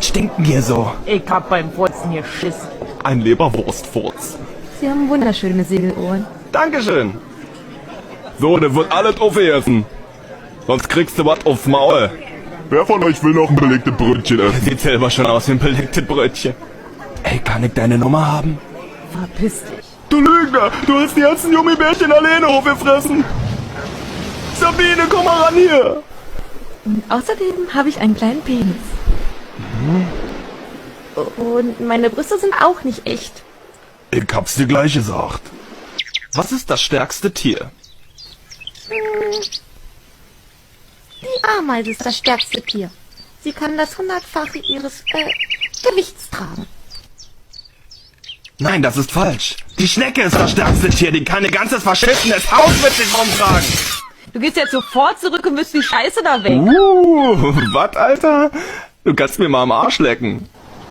stinkt denn hier so? Ich hab beim Furzen hier Schiss. Ein Leberwurstfurz. Sie haben wunderschöne Segelohren. Dankeschön. So, das wird alles aufgegessen. Sonst kriegst du was aufs Maul. Wer von euch will noch ein belegtes Brötchen essen? Sieht selber schon aus wie ein belegtes Brötchen. Ey, kann ich deine Nummer haben? Verpiss dich. Du Lügner, du hast die ganzen Gummibärchen alleine aufgefressen. Sabine, komm mal ran hier. Und außerdem habe ich einen kleinen Penis. Und meine Brüste sind auch nicht echt. Ich hab's dir gleich gesagt. Was ist das stärkste Tier? Die Ameise ist das stärkste Tier. Sie kann das 100-fache ihres Gewichts tragen. Nein, das ist falsch. Die Schnecke ist das stärkste Tier. Die kann ein ganzes verschissenes Haus mit sich rumtragen. Du gehst jetzt sofort zurück und wirst die Scheiße da weg. Was, Alter? Du kannst mir mal am Arsch lecken.